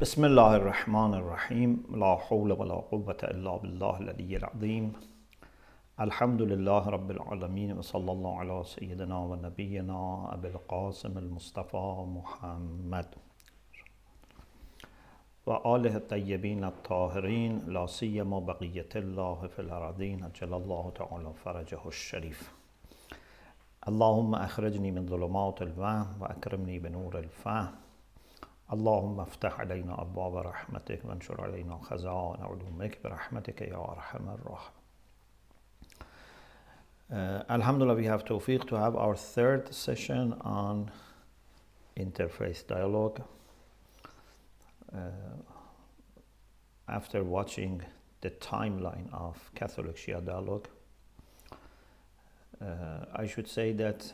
بسم الله الرحمن الرحيم لا حول ولا قوة إلا بالله العلي العظيم الحمد لله رب العالمين وصلى الله على سيدنا ونبينا أبي القاسم المصطفى محمد وآله الطيبين الطاهرين لا سيما بقية الله في الأرضين أجل الله تعالى فرجه الشريف اللهم أخرجني من ظلمات الوهم وأكرمني بنور الفهم اللهم افتح علينا أبواب رحمتك وانشر علينا خزائن علومك برحمتك يا أرحم الراحمين. Alhamdulillah, we have tawfiq to have our third session on interfaith dialogue. After watching the timeline of Catholic Shia dialogue, I should say that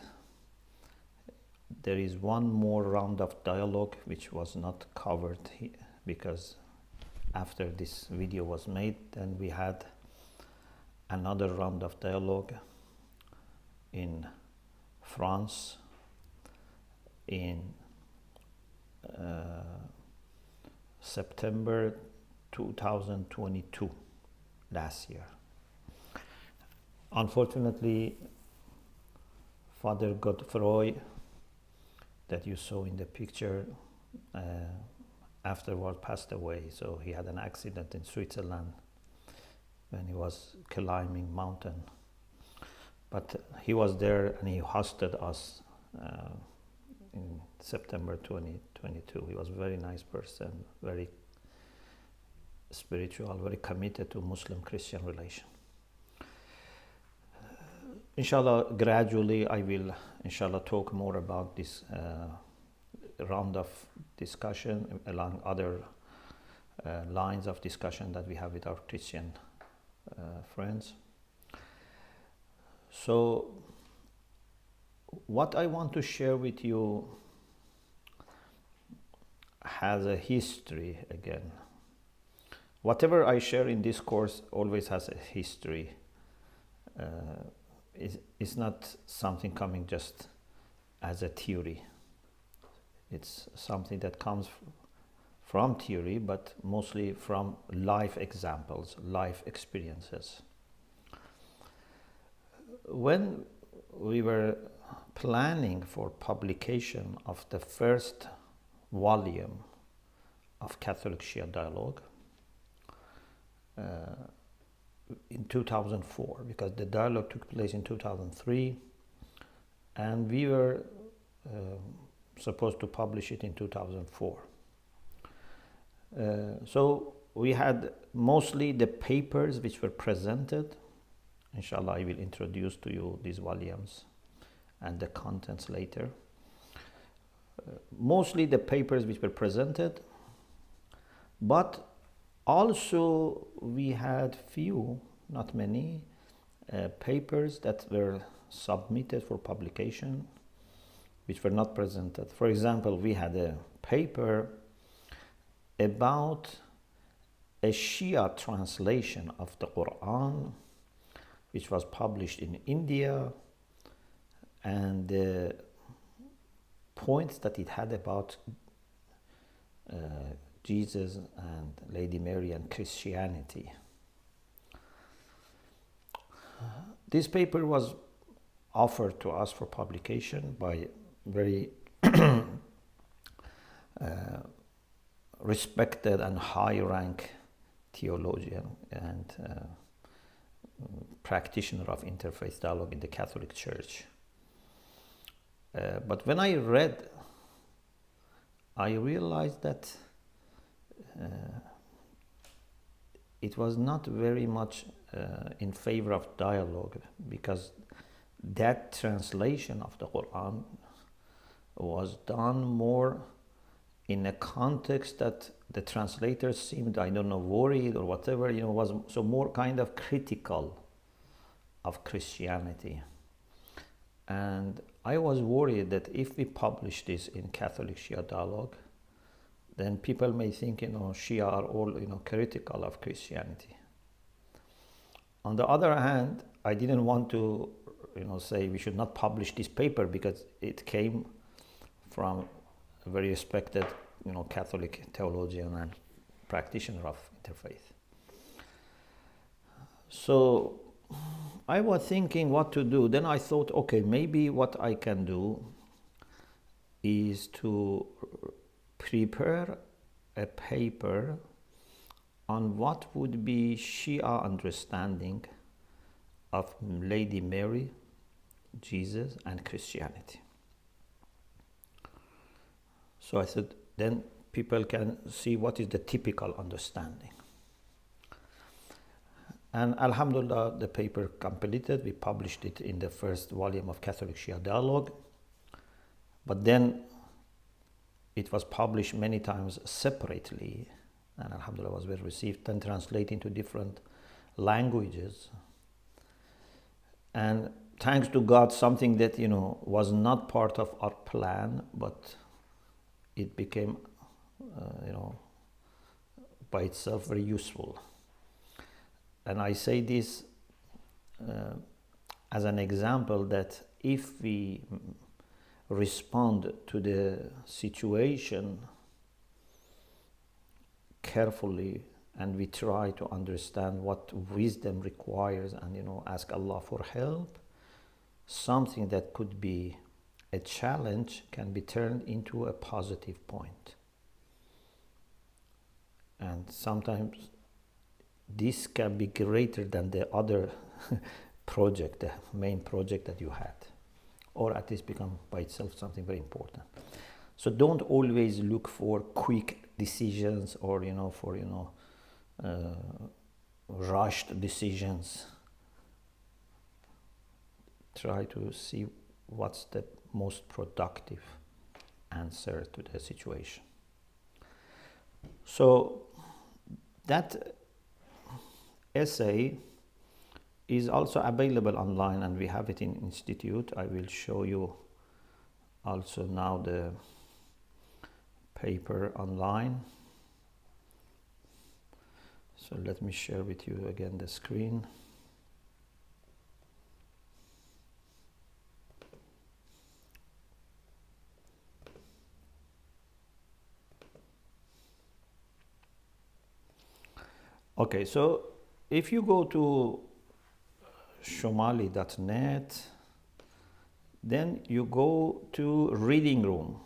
there is one more round of dialogue which was not covered here, because after this video was made, then we had another round of dialogue in France in September 2022, last year. Unfortunately, Father Godefroy, that you saw in the picture, afterward passed away. So he had an accident in Switzerland when he was climbing mountain. But he was there and he hosted us in September 2022. He was a very nice person, very spiritual, very committed to Muslim-Christian relation. Inshallah, gradually I will, inshallah, talk more about this round of discussion along other lines of discussion that we have with our Christian friends. So, what I want to share with you has a history again. Whatever I share in this course always has a history. It's not something coming just as a theory. It's something that comes from theory, but mostly from life examples, life experiences. When we were planning for publication of the first volume of Catholic Shia Dialogue, in 2004, because the dialogue took place in 2003 and we were supposed to publish it in 2004. So we had mostly the papers which were presented. Inshallah, I will introduce to you these volumes and the contents later. Mostly the papers which were presented, but also we had few, not many, papers that were submitted for publication which were not presented. For example, we had a paper about a Shia translation of the Quran which was published in India, and the points that it had about Jesus and Lady Mary and Christianity. This paper was offered to us for publication by very respected and high-rank theologian and practitioner of interfaith dialogue in the Catholic Church. But when I read, I realized that it was not very much in favor of dialogue, because that translation of the Quran was done more in a context that the translators seemed, I don't know, worried or whatever, was so more kind of critical of Christianity. And I was worried that if we publish this in Catholic Shia Dialogue, then people may think, Shia are all, critical of Christianity. On the other hand, I didn't want to, say we should not publish this paper, because it came from a very respected Catholic theologian and practitioner of interfaith. So I was thinking what to do. Then I thought, okay, maybe what I can do is to prepare a paper on what would be Shia understanding of Lady Mary, Jesus, and Christianity. So I said, then people can see what is the typical understanding. And Alhamdulillah, the paper completed. We published it in the first volume of Catholic Shia Dialogue. But then it was published many times separately, and Alhamdulillah was well received and translated into different languages. And thanks to God, something that was not part of our plan, but it became by itself very useful. And I say this as an example that if we respond to the situation carefully and we try to understand what wisdom requires and ask Allah for help, something that could be a challenge can be turned into a positive point. And sometimes this can be greater than the other project, the main project that you had, or at least become by itself something very important. So don't always look for quick decisions or rushed decisions. Try to see what's the most productive answer to the situation. So that essay is also available online, and we have it in Institute. I will show you also now the paper online. So let me share with you again the screen. Okay, so if you go to Shomali.net, then you go to reading room.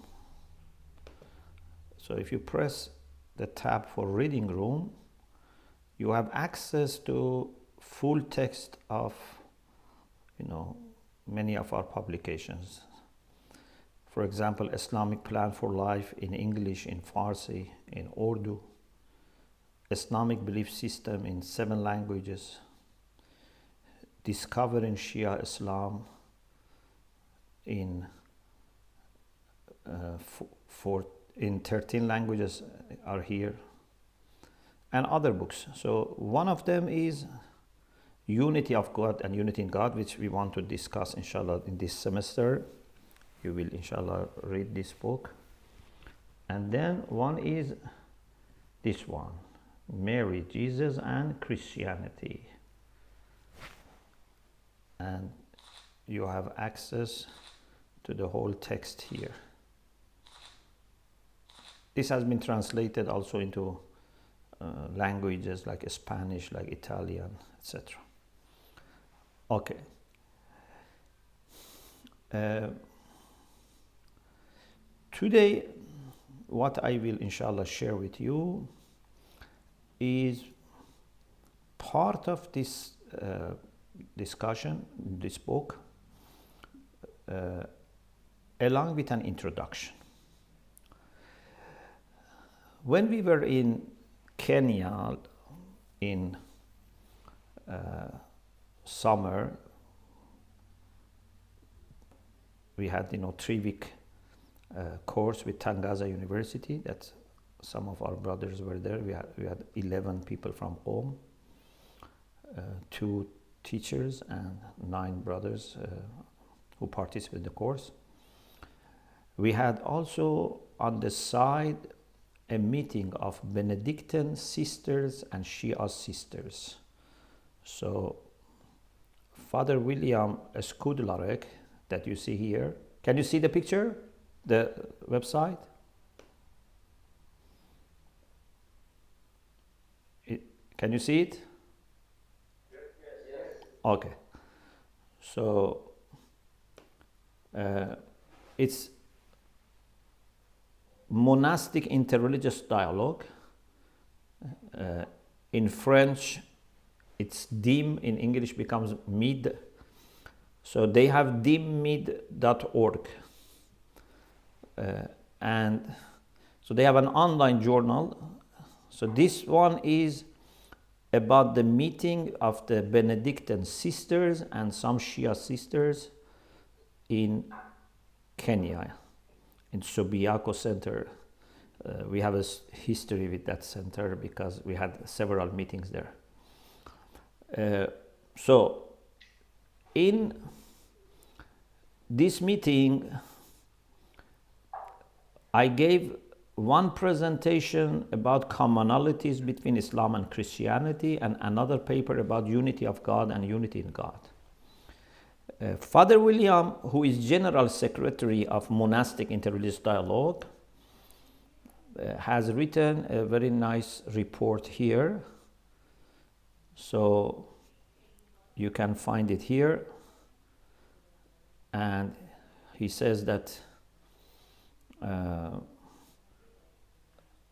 So if you press the tab for reading room, you have access to full text of many of our publications. For example, Islamic Plan for Life in English, in Farsi, in Urdu, Islamic Belief System in 7 languages, Discovering Shia Islam in 13 languages are here, and other books. So one of them is Unity of God and Unity in God, which we want to discuss inshallah in this semester. You will inshallah read this book. And then one is this one, Mary, Jesus, and Christianity. And you have access to the whole text here. This has been translated also into languages like Spanish, like Italian, etc. Okay. Today, what I will inshallah share with you is part of this discussion, this book, along with an introduction. When we were in Kenya in summer, we had 3-week course with Tangaza University. That some of our brothers were there. We had 11 people from home, 2 teachers and 9 brothers who participated in the course. We had also on the side a meeting of Benedictine sisters and Shia sisters. So Father William Skudlarek, that you see here. Can you see the picture? The website? Can you see it? Okay. So it's monastic interreligious dialogue. In French, it's DIM. In English, becomes MID. So they have dimmid.org. And so they have an online journal. So this one is about the meeting of the Benedictine sisters and some Shia sisters in Kenya, in Subiaco Center. We have a history with that center because we had several meetings there. So in this meeting, I gave one presentation about commonalities between Islam and Christianity, and another paper about unity of God and unity in God. Father William, who is General Secretary of Monastic Interreligious Dialogue, has written a very nice report here. So you can find it here. And he says that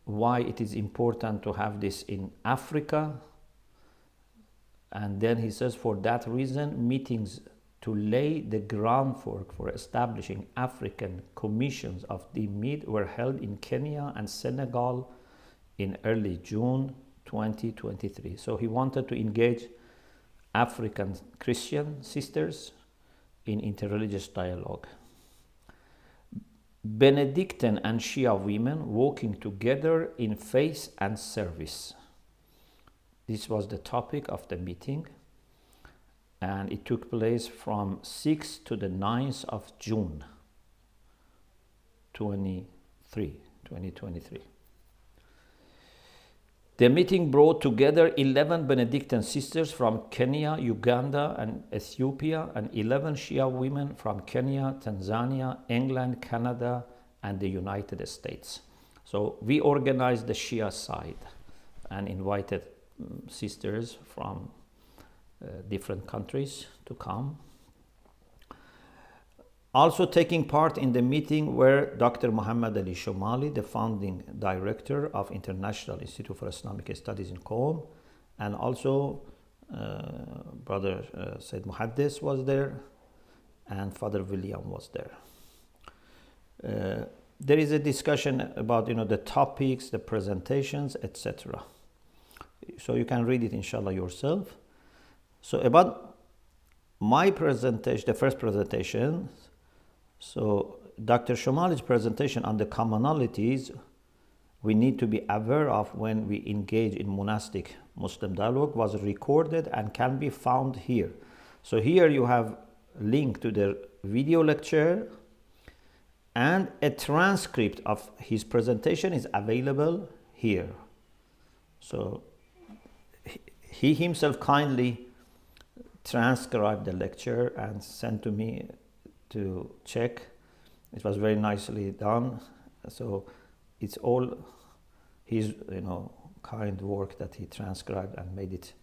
why it is important to have this in Africa. And then he says, for that reason, meetings to lay the groundwork for establishing African commissions of the MID were held in Kenya and Senegal in early June 2023. So he wanted to engage African Christian sisters in interreligious dialogue. Benedictine and Shia women walking together in faith and service. This was the topic of the meeting, and it took place from 6th to the 9th of June 2023. The meeting brought together 11 Benedictine sisters from Kenya, Uganda, and Ethiopia, and 11 Shia women from Kenya, Tanzania, England, Canada, and the United States. So we organized the Shia side and invited sisters from different countries to come. Also taking part in the meeting were Dr. Muhammad Ali Shomali, the founding director of International Institute for Islamic Studies in Qom, and also Brother Said Muhaddis was there, and Father William was there. There is a discussion about the topics, the presentations, etc. So you can read it inshallah yourself. So about my presentation, the first presentation, so Dr. Shomali's presentation on the commonalities we need to be aware of when we engage in monastic Muslim dialogue was recorded and can be found here. So here you have link to the video lecture, and a transcript of his presentation is available here. So he himself kindly transcribed the lecture and sent to me to check. It was very nicely done. So it's all his kind work that he transcribed and made it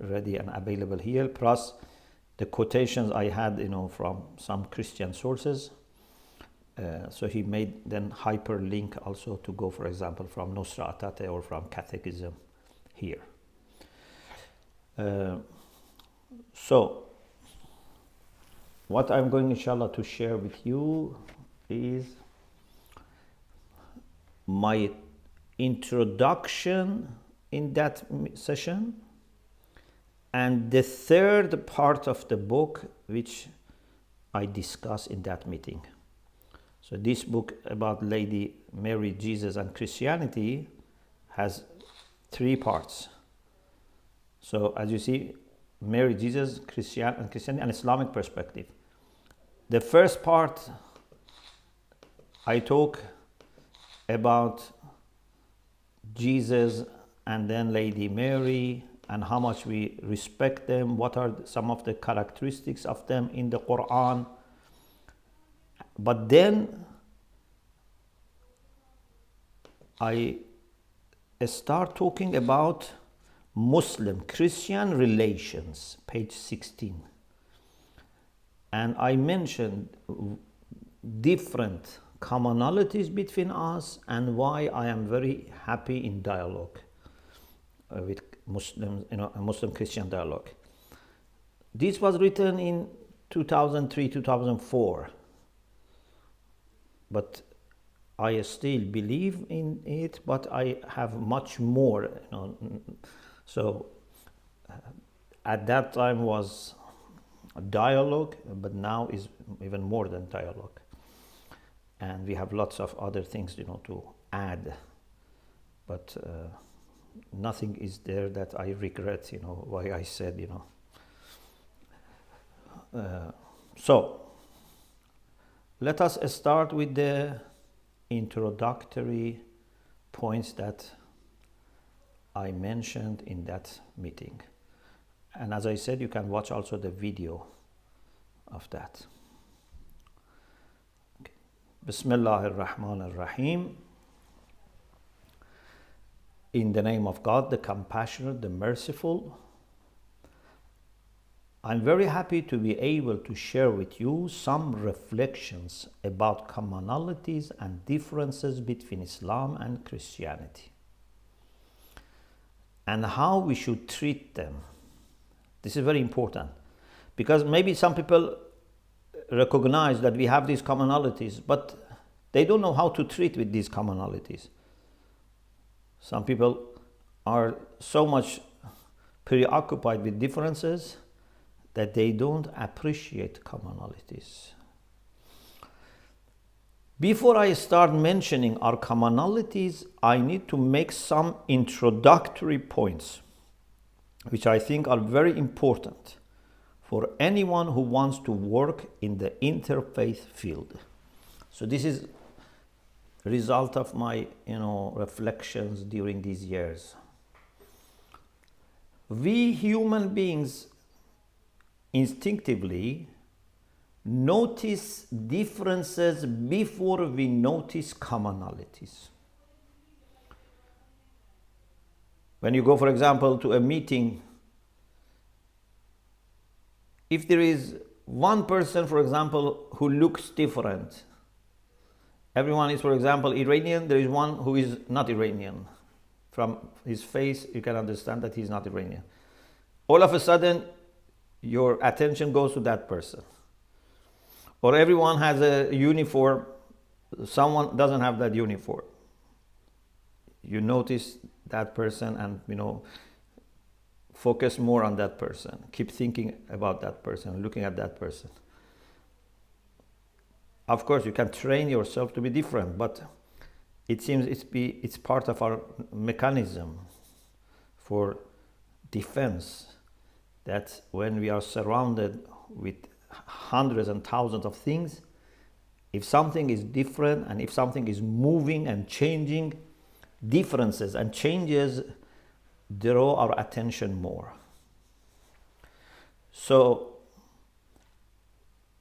ready and available here, plus the quotations I had from some Christian sources. So he made then hyperlink also to go, for example, from Nusra Atate or from Catechism here. So what I'm going inshallah to share with you is my introduction in that session and the third part of the book which I discuss in that meeting. So this book about Lady Mary, Jesus and Christianity has 3 parts. So as you see, Mary, Jesus, Christianity and Islamic perspective. The first part I talk about Jesus and then Lady Mary and how much we respect them, what are some of the characteristics of them in the Quran. But then I start talking about Muslim-Christian relations, page 16. And I mentioned different commonalities between us and why I am very happy in dialogue with Muslims, a Muslim-Christian dialogue. This was written in 2003, 2004, but I still believe in it, but I have much more, So at that time was a dialogue, but now is even more than dialogue. And we have lots of other things, to add, but nothing is there that I regret, why I said, So let us start with the introductory points that I mentioned in that meeting. And as I said, you can watch also the video of that. Okay. Bismillah ar-Rahman ar-Rahim. In the name of God, the compassionate, the merciful. I'm very happy to be able to share with you some reflections about commonalities and differences between Islam and Christianity, and how we should treat them. This is very important, because maybe some people recognize that we have these commonalities, but they don't know how to treat with these commonalities. Some people are so much preoccupied with differences that they don't appreciate commonalities. Before I start mentioning our commonalities, I need to make some introductory points, which I think are very important for anyone who wants to work in the interfaith field. So this is a result of my, reflections during these years. We human beings instinctively notice differences before we notice commonalities. When you go, for example, to a meeting, if there is one person, for example, who looks different, everyone is, for example, Iranian, there is one who is not Iranian. From his face, you can understand that he's not Iranian. All of a sudden, your attention goes to that person. Or everyone has a uniform, someone doesn't have that uniform. You notice that person and, focus more on that person. Keep thinking about that person, looking at that person. Of course, you can train yourself to be different, but it seems it's part of our mechanism for defense, that when we are surrounded with hundreds and thousands of things, if something is different and if something is moving and changing, differences and changes draw our attention more. So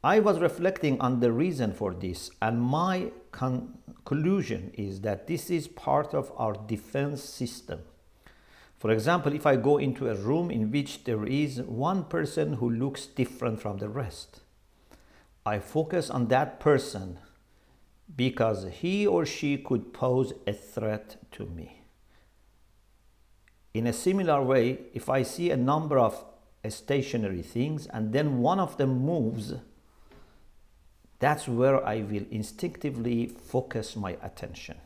I was reflecting on the reason for this, and my conclusion is that this is part of our defense system. For example, if I go into a room in which there is one person who looks different from the rest, I focus on that person because he or she could pose a threat to me. In a similar way, if I see a number of stationary things and then one of them moves, that's where I will instinctively focus my attention.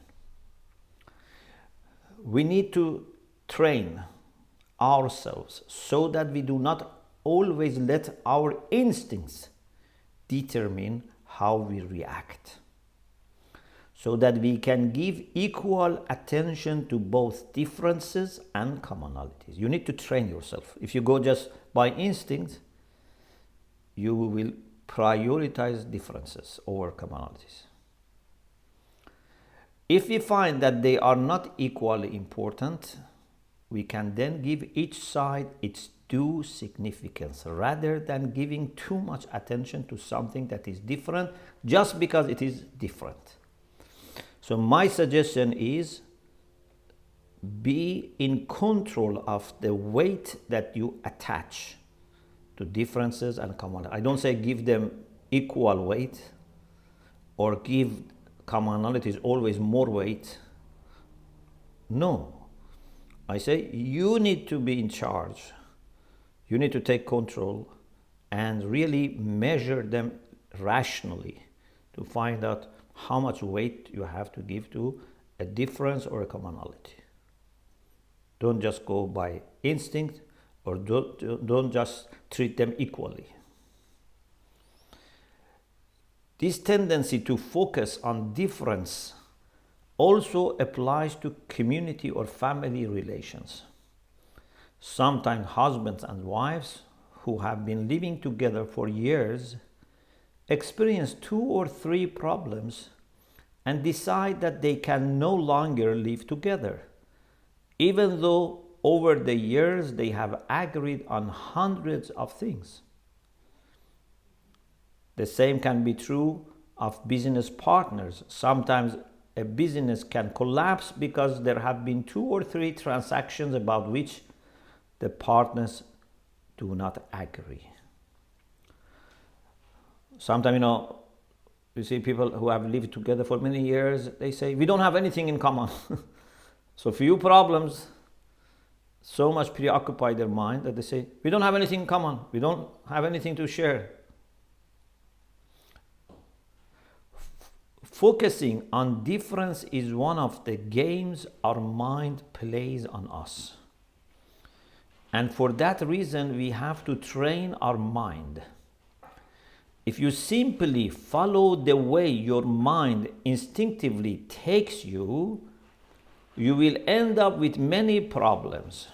We need to train ourselves so that we do not always let our instincts determine how we react, so that we can give equal attention to both differences and commonalities. You need to train yourself. If you go just by instinct, you will prioritize differences over commonalities. If we find that they are not equally important, we can then give each side its due significance rather than giving too much attention to something that is different just because it is different. So my suggestion is be in control of the weight that you attach to differences and commonalities. I don't say give them equal weight or give commonalities always more weight. No. I say you need to be in charge. You need to take control and really measure them rationally to find out how much weight you have to give to a difference or a commonality. Don't just go by instinct, or don't just treat them equally. This tendency to focus on difference also applies to community or family relations. Sometimes husbands and wives who have been living together for years experience 2 or 3 problems and decide that they can no longer live together, even though over the years they have agreed on hundreds of things. The same can be true of business partners. Sometimes a business can collapse because there have been 2 or 3 transactions about which the partners do not agree. Sometimes, you see people who have lived together for many years, they say, we don't have anything in common. So few problems so much preoccupy their mind that they say, we don't have anything in common. We don't have anything to share. Focusing on difference is one of the games our mind plays on us. And for that reason, we have to train our mind. If you simply follow the way your mind instinctively takes you, you will end up with many problems.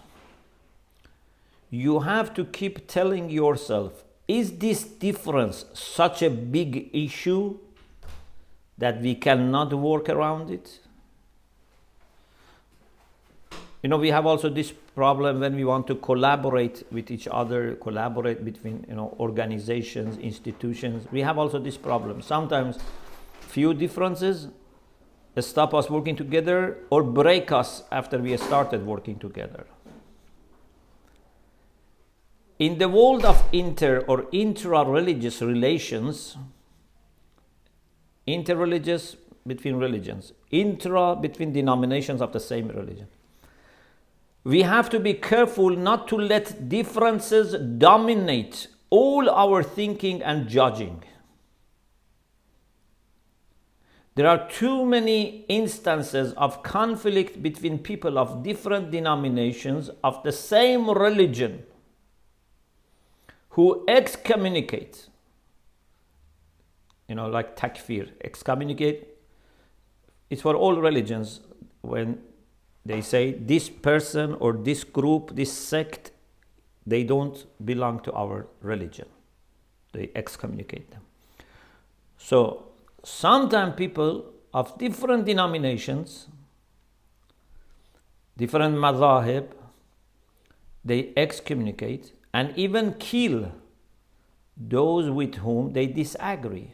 You have to keep telling yourself, is this difference such a big issue that we cannot work around it? We have also this problem when we want to collaborate with each other, collaborate between organizations, institutions. We have also this problem. Sometimes few differences stop us working together or break us after we started working together. In the world of intra-religious relations, interreligious between religions, intra between denominations of the same religion, we have to be careful not to let differences dominate all our thinking and judging. There are too many instances of conflict between people of different denominations of the same religion who excommunicate, like takfir, excommunicate. It's for all religions when they say this person or this group, this sect, they don't belong to our religion. They excommunicate them. So sometimes people of different denominations, different madhahib, they excommunicate and even kill those with whom they disagree.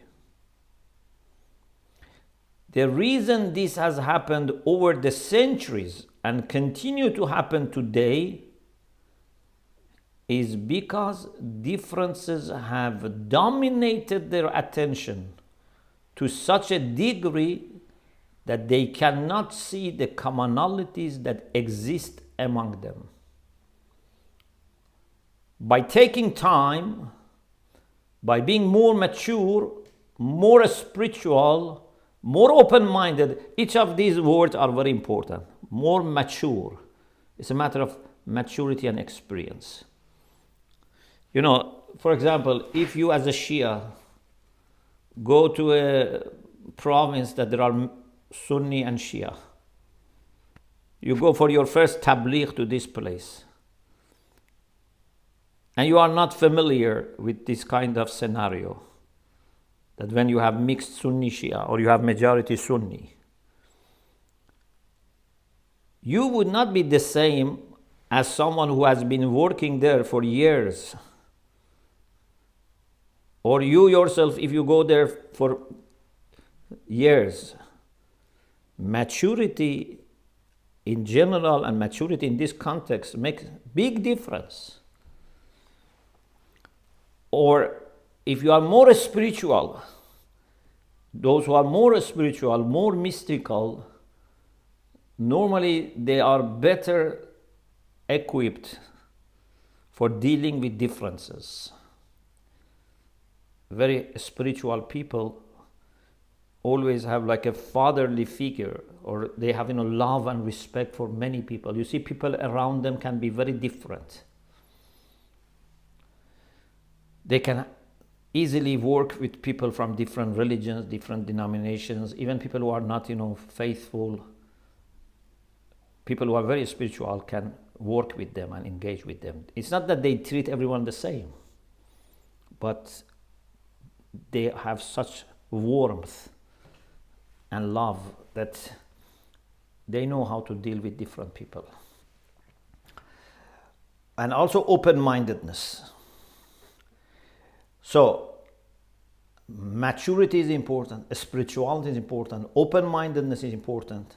The reason this has happened over the centuries and continue to happen today is because differences have dominated their attention to such a degree that they cannot see the commonalities that exist among them. By taking time, by being more mature, more spiritual, more open-minded, each of these words are very important. More mature. It's a matter of maturity and experience. For example, if you as a Shia go to a province that there are Sunni and Shia, you go for your first tabligh to this place, and you are not familiar with this kind of scenario, that when you have mixed Sunni Shia or you have majority Sunni, you would not be the same as someone who has been working there for years. Or you yourself, if you go there for years. Maturity in general, and maturity in this context makes big difference. Or if you are more spiritual, those who are more spiritual, more mystical, normally they are better equipped for dealing with differences. Very spiritual people always have like a fatherly figure, or they have love and respect for many people. You see, people around them can be very different. They can easily work with people from different religions, different denominations, even people who are not faithful. People who are very spiritual can work with them and engage with them. It's not that they treat everyone the same, but they have such warmth and love that they know how to deal with different people. And also open-mindedness. So maturity is important, spirituality is important, open-mindedness is important,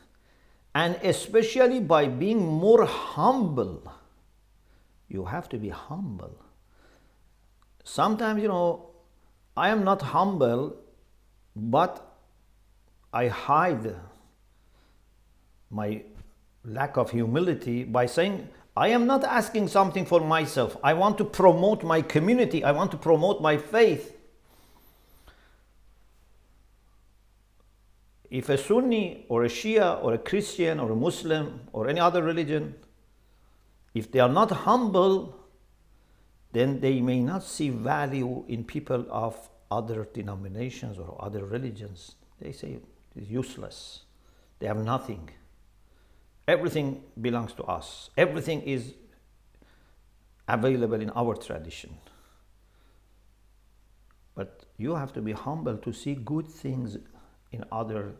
and especially by being more humble. You have to be humble. Sometimes, I am not humble, but I hide my lack of humility by saying, I am not asking something for myself. I want to promote my community. I want to promote my faith. If a Sunni or a Shia or a Christian or a Muslim or any other religion, if they are not humble, then they may not see value in people of other denominations or other religions. They say it's useless. They have nothing. Everything belongs to us. Everything is available in our tradition. But you have to be humble to see good things in other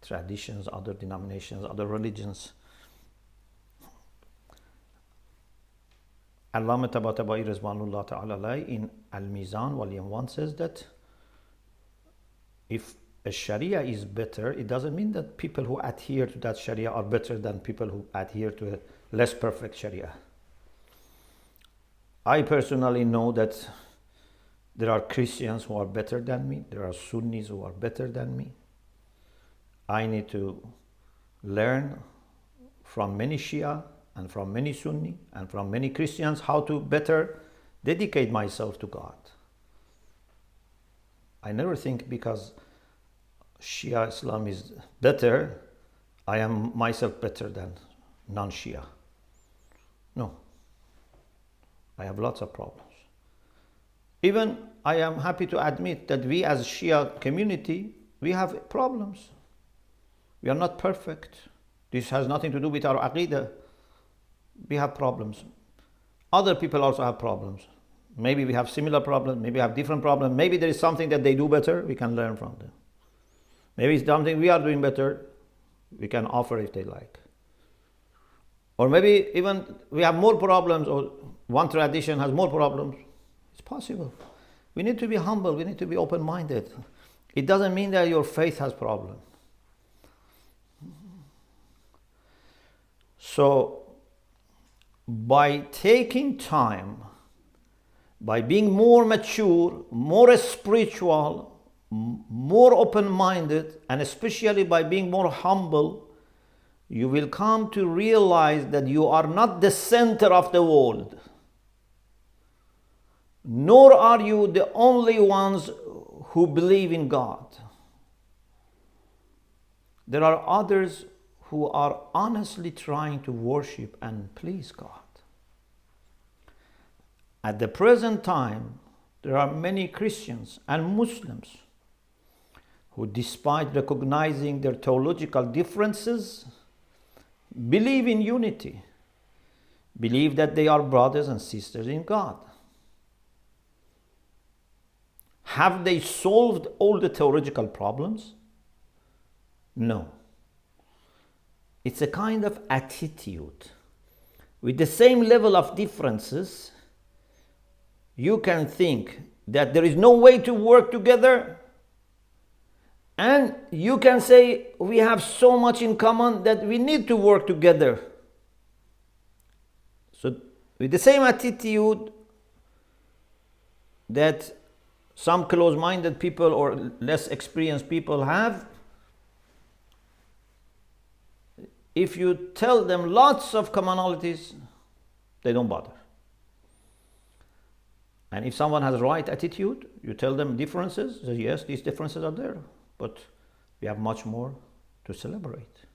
traditions, other denominations, other religions. Allama Tabatabai Rizwanullah Ta'ala in Al-Mizan, Volume 1 says that if a Sharia is better, it doesn't mean that people who adhere to that Sharia are better than people who adhere to a less perfect Sharia. I personally know that there are Christians who are better than me. There are Sunnis who are better than me. I need to learn from many Shia and from many Sunni and from many Christians how to better dedicate myself to God. I never think because Shia Islam is better, I am myself better than non-Shia. No. I have lots of problems. Even I am happy to admit that we as Shia community, we have problems. We are not perfect. This has nothing to do with our aqidah. We have problems. Other people also have problems. Maybe we have similar problems, maybe we have different problems. Maybe there is something that they do better, we can learn from them. Maybe it's something we are doing better, we can offer if they like. Or maybe even we have more problems, or one tradition has more problems. It's possible. We need to be humble, we need to be open-minded. It doesn't mean that your faith has problems. So, by taking time, by being more mature, more spiritual, more open-minded, and especially by being more humble, you will come to realize that you are not the center of the world. Nor are you the only ones who believe in God. There are others who are honestly trying to worship and please God. At the present time, there are many Christians and Muslims who, despite recognizing their theological differences, believe in unity, believe that they are brothers and sisters in God. Have they solved all the theological problems? No. It's a kind of attitude. With the same level of differences, you can think that there is no way to work together, And you can say we have so much in common that we need to work together. So with the same attitude that some close-minded people or less experienced people have, if you tell them lots of commonalities, they don't bother. And if someone has the right attitude, you tell them differences, say, yes, these differences are there, but we have much more to celebrate.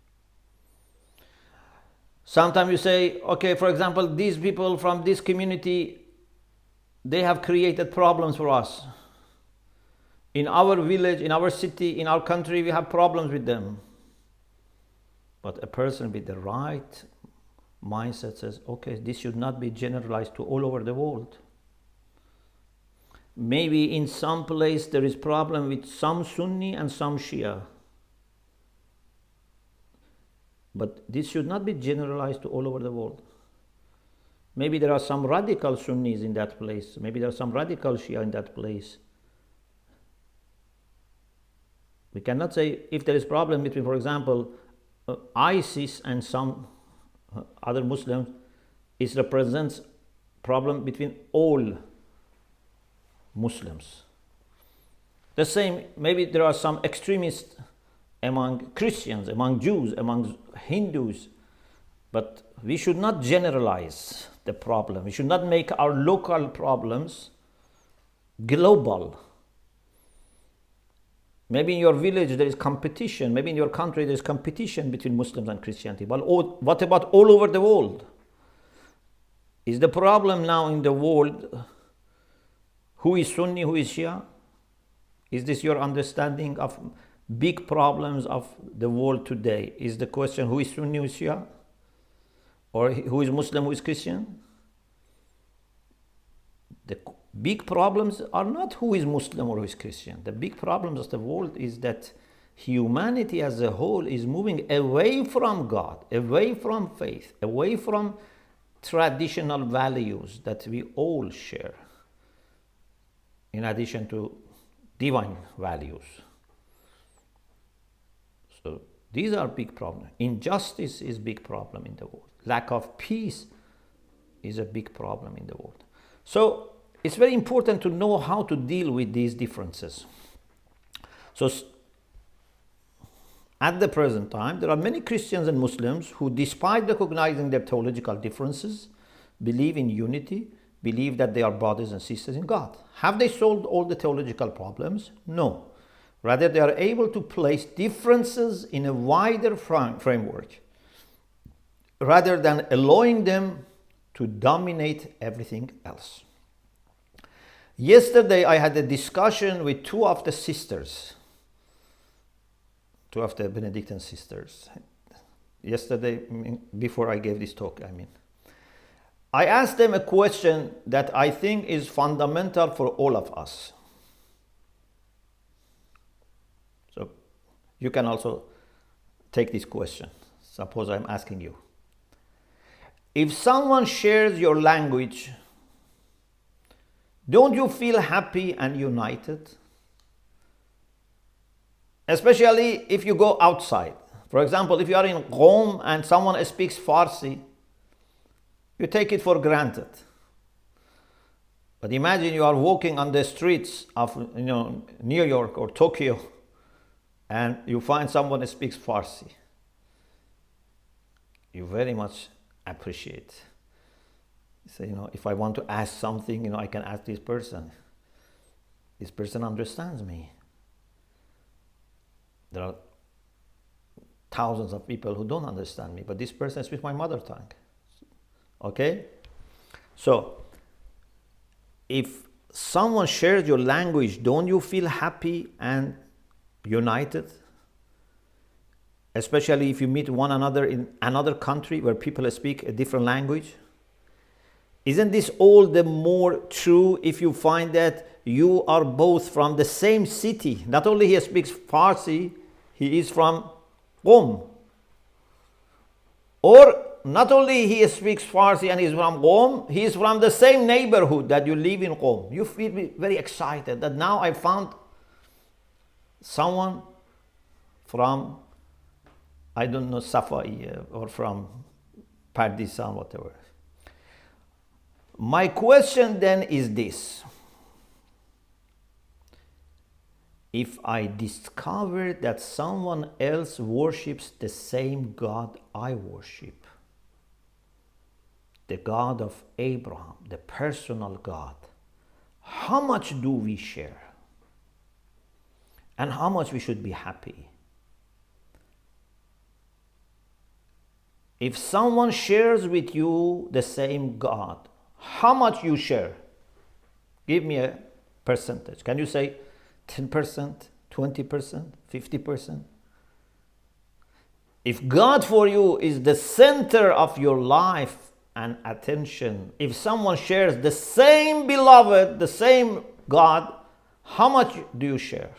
Sometimes you say, okay, for example, these people from this community, they have created problems for us. In our village, in our city, in our country, we have problems with them. But a person with the right mindset says, okay, this should not be generalized to all over the world. Maybe in some place there is problem with some Sunni and some Shia. But this should not be generalized to all over the world. Maybe there are some radical Sunnis in that place. Maybe there are some radical Shia in that place. We cannot say if there is problem between, for example, ISIS and some other Muslims, it represents problem between all Muslims. The same, maybe there are some extremists among Christians, among Jews, among Hindus, but we should not generalize the problem. We should not make our local problems global. Maybe in your village there is competition, maybe in your country there is competition between Muslims and Christianity, but what about all over the world? Is the problem now in the world who is Sunni, who is Shia? Is this your understanding of big problems of the world today? Is the question who is Sunni, who is Shia? Or who is Muslim, who is Christian? The big problems are not who is Muslim or who is Christian. The big problems of the world is that humanity as a whole is moving away from God, away from faith, away from traditional values that we all share, in addition to divine values. So these are big problems. Injustice is a big problem in the world. Lack of peace is a big problem in the world. So it's very important to know how to deal with these differences. So at the present time, there are many Christians and Muslims who, despite recognizing their theological differences, believe in unity, believe that they are brothers and sisters in God. Have they solved all the theological problems? No. Rather, they are able to place differences in a wider framework, rather than allowing them to dominate everything else. Yesterday, I had a discussion with two of the Benedictine sisters. Yesterday, before I gave this talk, I asked them a question that I think is fundamental for all of us. So you can also take this question. Suppose I'm asking you. If someone shares your language, don't you feel happy and united? Especially if you go outside. For example, if you are in Rome and someone speaks Farsi, you take it for granted. But imagine you are walking on the streets of New York or Tokyo and you find someone who speaks Farsi. You very much appreciate. Say, if I want to ask something, I can ask this person. This person understands me. There are thousands of people who don't understand me, but this person speaks my mother tongue. Okay? So, if someone shares your language, don't you feel happy and united? Especially if you meet one another in another country where people speak a different language. Isn't this all the more true if you find that you are both from the same city? Not only he speaks Farsi, he is from Qom. Or not only he speaks Farsi and he is from Qom, he is from the same neighborhood that you live in Qom. You feel very excited that now I found someone from, I don't know, Safai or from Pardisan, whatever. My question then is this. If I discover that someone else worships the same God I worship, the God of Abraham, the personal God, how much do we share? And how much we should be happy? If someone shares with you the same God, how much you share? Give me a percentage. Can you say 10%, 20%, 50%? If God for you is the center of your life and attention, if someone shares the same beloved, the same God, how much do you share?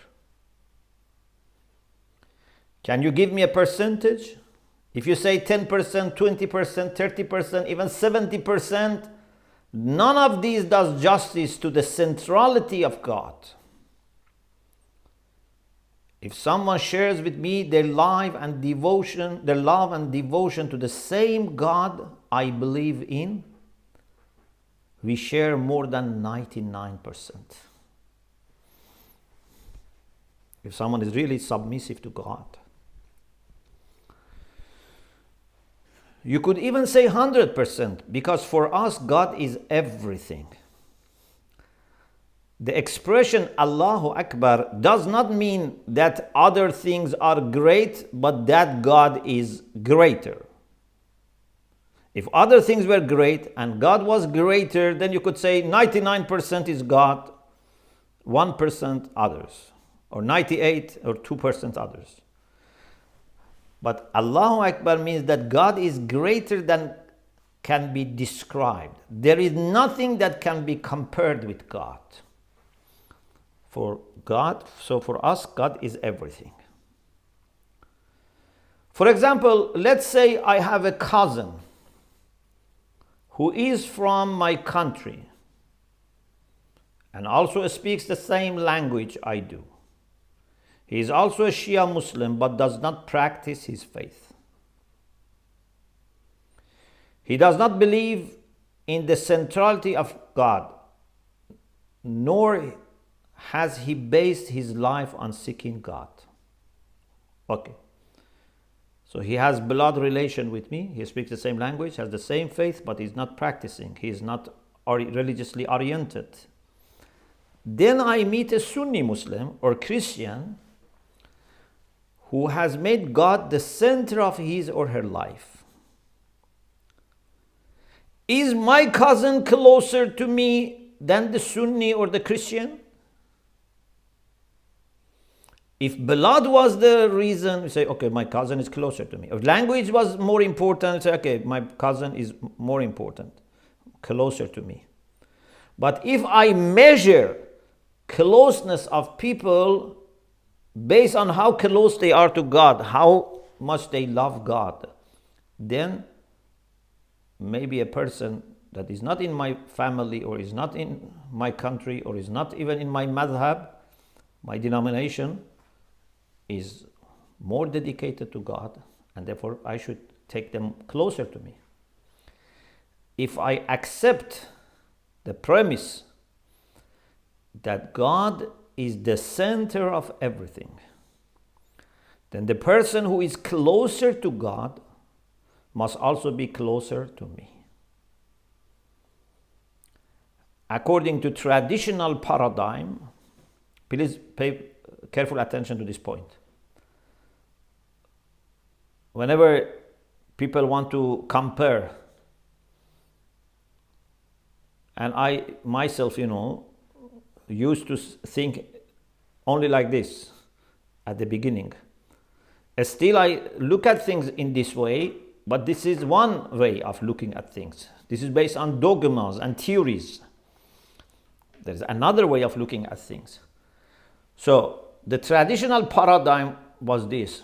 Can you give me a percentage? If you say 10%, 20%, 30%, even 70%, none of these does justice to the centrality of God. If someone shares with me their love and devotion to the same God I believe in, we share more than 99%. If someone is really submissive to God. You could even say 100%, because for us, God is everything. The expression Allahu Akbar does not mean that other things are great, but that God is greater. If other things were great and God was greater, then you could say 99% is God, 1% others, or 98 or 2% others. But Allahu Akbar means that God is greater than can be described. There is nothing that can be compared with God. For us, God is everything. For example, let's say I have a cousin who is from my country and also speaks the same language I do. He is also a Shia Muslim but does not practice his faith. He does not believe in the centrality of God, nor has he based his life on seeking God. Okay. So he has blood relation with me. He speaks the same language, has the same faith, but he's not practicing. He is not religiously oriented. Then I meet a Sunni Muslim or Christian who has made God the center of his or her life. Is my cousin closer to me than the Sunni or the Christian? If blood was the reason, we say, okay, my cousin is closer to me. If language was more important, we say, okay, my cousin is more important, closer to me. But if I measure closeness of people based on how close they are to God, how much they love God, then maybe a person that is not in my family or is not in my country or is not even in my madhab, my denomination, is more dedicated to God, and therefore I should take them closer to me. If I accept the premise that God is the center of everything, then the person who is closer to God must also be closer to me. According to traditional paradigm, please pay careful attention to this point. Whenever people want to compare, and I myself, used to think only like this at the beginning. Still, I look at things in this way, but this is one way of looking at things. This is based on dogmas and theories. There's another way of looking at things. So, the traditional paradigm was this,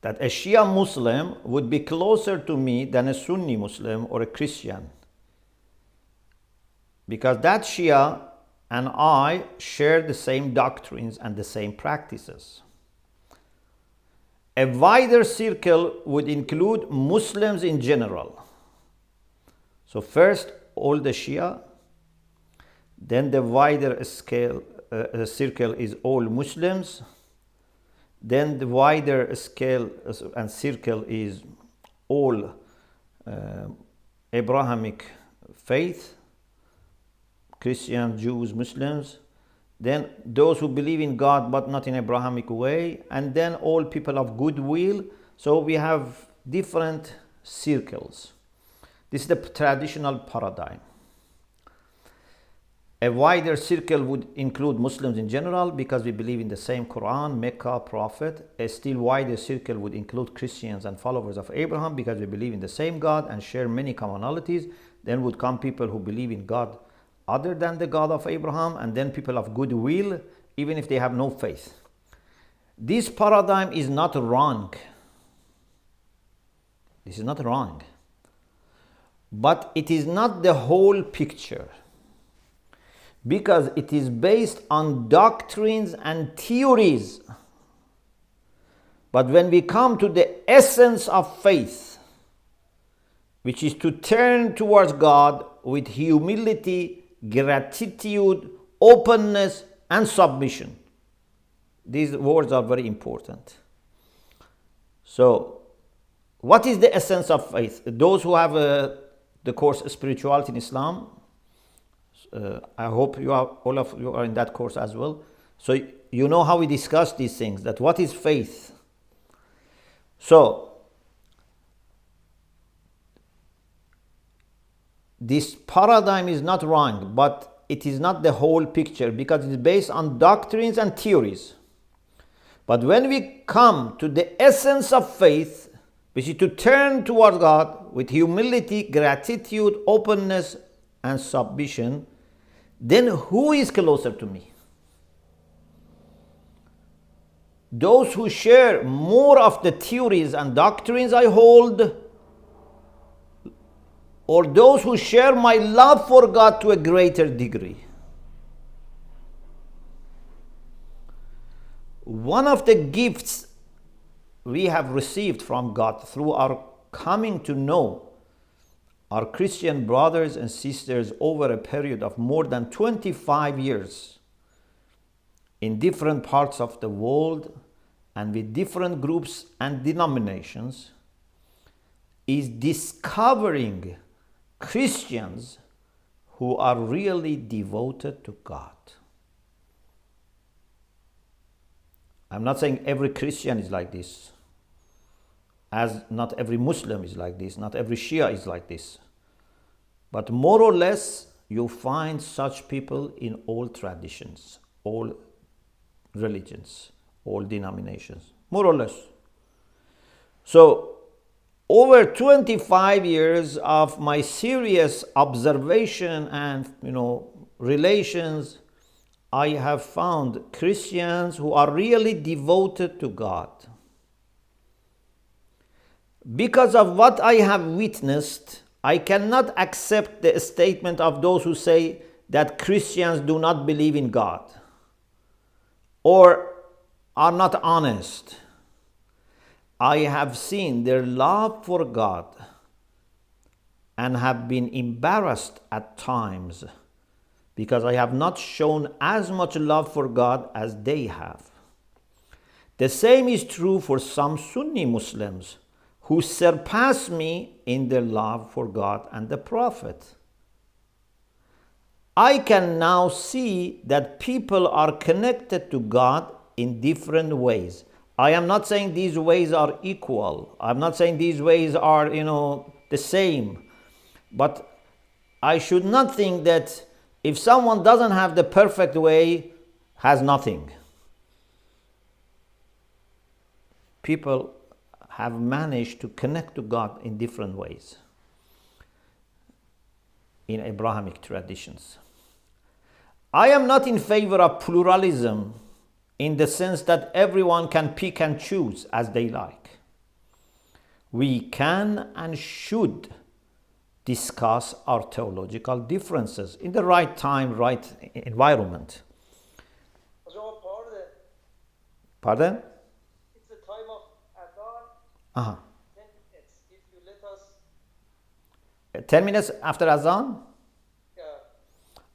that a Shia Muslim would be closer to me than a Sunni Muslim or a Christian, because that Shia and I share the same doctrines and the same practices. A wider circle would include Muslims in general. So first, all the Shia, then the wider circle is all Muslims, then the wider scale and circle is all Abrahamic faith, Christians, Jews, Muslims, then those who believe in God but not in Abrahamic way, and then all people of goodwill. So we have different circles. This is the traditional paradigm. A wider circle would include Muslims in general because we believe in the same Quran, Mecca, Prophet. A still wider circle would include Christians and followers of Abraham because we believe in the same God and share many commonalities. Then would come people who believe in God other than the God of Abraham, and then people of goodwill, even if they have no faith. This paradigm is not wrong. This is not wrong. But it is not the whole picture, because it is based on doctrines and theories. But when we come to the essence of faith, which is to turn towards God with humility, gratitude, openness, and submission, these words are very important. So, what is the essence of faith? Those who have the course Spirituality in Islam, I hope all of you are in that course as well. So you know how we discuss these things, that what is faith. So this paradigm is not wrong, but it is not the whole picture because it is based on doctrines and theories. But when we come to the essence of faith, which is to turn toward God with humility, gratitude, openness, and submission, then who is closer to me? Those who share more of the theories and doctrines I hold, or those who share my love for God to a greater degree? One of the gifts we have received from God through our coming to know our Christian brothers and sisters over a period of more than 25 years in different parts of the world and with different groups and denominations is discovering Christians who are really devoted to God. I'm not saying every Christian is like this, as not every Muslim is like this, not every Shia is like this. But more or less, you find such people in all traditions, all religions, all denominations, more or less. So, over 25 years of my serious observation and, relations, I have found Christians who are really devoted to God. Because of what I have witnessed, I cannot accept the statement of those who say that Christians do not believe in God or are not honest. I have seen their love for God and have been embarrassed at times because I have not shown as much love for God as they have. The same is true for some Sunni Muslims who surpass me in their love for God and the Prophet. I can now see that people are connected to God in different ways. I am not saying these ways are equal. I'm not saying these ways are, the same. But I should not think that if someone doesn't have the perfect way, has nothing. People have managed to connect to God in different ways in Abrahamic traditions. I am not in favor of pluralism in the sense that everyone can pick and choose as they like. We can and should discuss our theological differences in the right time, right environment. Pardon? It's the time of Uh-huh. 10 minutes after Azan?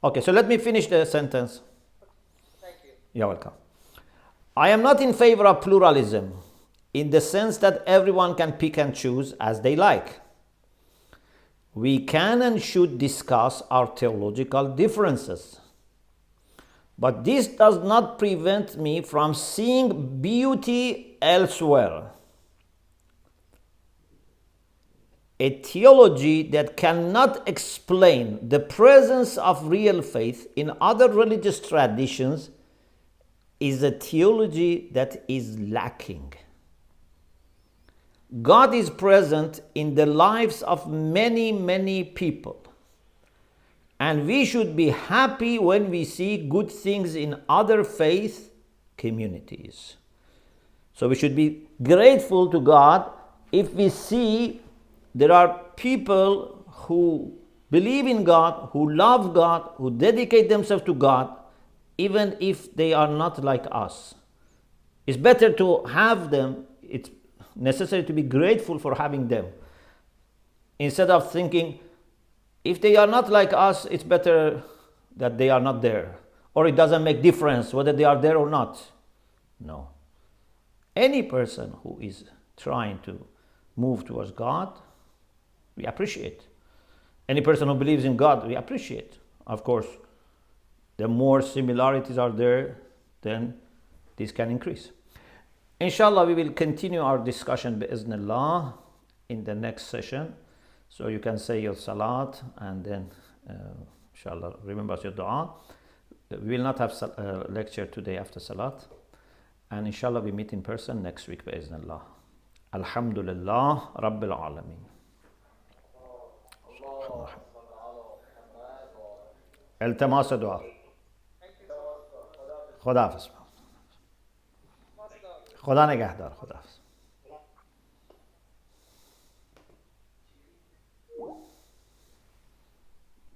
Okay, so let me finish the sentence. You're welcome. I am not in favor of pluralism in the sense that everyone can pick and choose as they like. We can and should discuss our theological differences. But this does not prevent me from seeing beauty elsewhere. A theology that cannot explain the presence of real faith in other religious traditions is a theology that is lacking. God is present in the lives of many, many people. And we should be happy when we see good things in other faith communities. So we should be grateful to God if we see there are people who believe in God, who love God, who dedicate themselves to God, even if they are not like us. It's better to have them. It's necessary to be grateful for having them. Instead of thinking, if they are not like us, it's better that they are not there. Or it doesn't make difference whether they are there or not. No. Any person who is trying to move towards God, we appreciate. Any person who believes in God, we appreciate. Of course, the more similarities are there, then this can increase. Inshallah, we will continue our discussion bi'Iznillah in the next session. So you can say your salat and then, inshallah, remember your dua. We will not have lecture today after salat. And inshallah, we meet in person next week bi'Iznillah. Alhamdulillah, Rabbil Alameen. التماس دعا خداحافظ خدا نگهدار خداحافظ